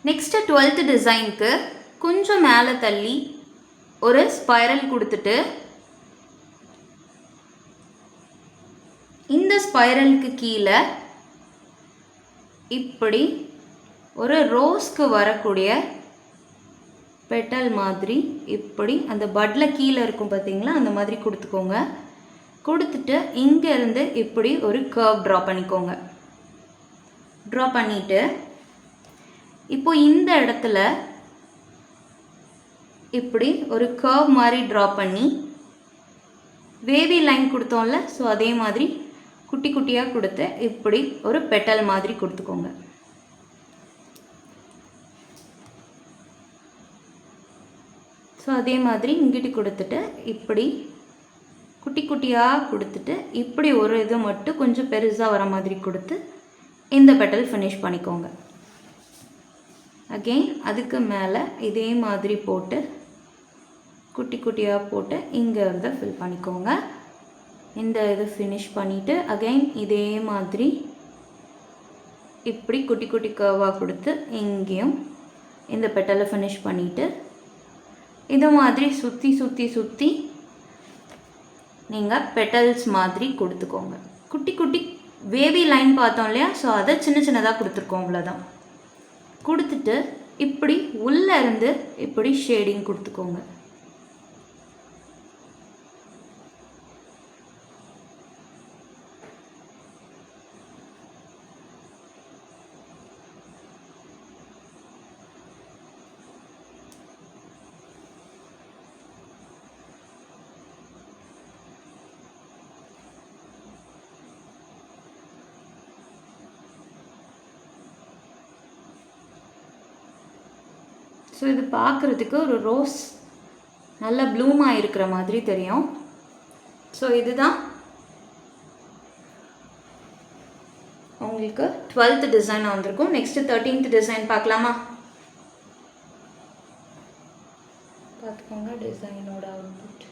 Next 12th டிசைனுக்கு கொஞ்சம் மேலே தள்ளி ஒரு ஸ்பைரல் கொடுத்துட்டு இந்த ஸ்பைரலுக்கு கீழே இப்படி ஒரு ரோஸ்க்கு வரக்கூடிய பெட்டல் மாதிரி இப்படி அந்த பட்டில் கீழே இருக்கும் பார்த்தீங்களா, அந்த மாதிரி கொடுத்துக்கோங்க. கொடுத்துட்டு இங்கேருந்து இப்படி ஒரு கர்வ் ட்ரா பண்ணிக்கோங்க. ட்ரா பண்ணிவிட்டு இப்போ இந்த இடத்துல இப்படி ஒரு கர்வ் மாதிரி ட்ரா பண்ணி வேவி லைன் கொடுத்தோம்ல, ஸோ அதே மாதிரி குட்டி குட்டியாக கொடுத்து இப்படி ஒரு பெட்டல் மாதிரி கொடுத்துக்கோங்க. ஸோ அதே மாதிரி இங்கிட்டு கொடுத்துட்டு இப்படி குட்டி குட்டியாக கொடுத்துட்டு இப்படி ஒரு இது மட்டும் கொஞ்சம் பெருசாக வர மாதிரி கொடுத்து இந்த பெட்டல் ஃபினிஷ் பண்ணிக்கோங்க. அகெயின் அதுக்கு மேலே இதே மாதிரி போட்டு குட்டி குட்டியாக போட்டு இங்கே இருந்து ஃபில் பண்ணிக்கோங்க. இந்த இது ஃபினிஷ் பண்ணிவிட்டு அகெயின் இதே மாதிரி இப்படி குட்டி குட்டி கர்வாக கொடுத்து இங்கேயும் இந்த பெட்டலை ஃபினிஷ் பண்ணிவிட்டு இது மாதிரி சுற்றி சுற்றி சுற்றி நீங்கள் பெட்டல்ஸ் மாதிரி கொடுத்துக்கோங்க. குட்டி குட்டி வேவி லைன் பார்த்தோம் இல்லையா, ஸோ அதை சின்ன சின்னதாக கொடுத்துருக்கோம், அவ்வளோதான். கொடுத்துட்டு இப்படி உள்ளே இருந்து இப்படி ஷேடிங் கொடுத்துக்கோங்க. ஸோ இது பார்க்குறதுக்கு ஒரு ரோஸ் நல்ல ப்ளூமாக இருக்கிற மாதிரி தெரியும். ஸோ இதுதான் உங்களுக்கு 12th டிசைன் வந்திருக்கும். நெக்ஸ்ட்டு 13th டிசைன் பார்க்கலாமா? பார்த்துக்கோங்க டிசைனோட அவுட்புட்.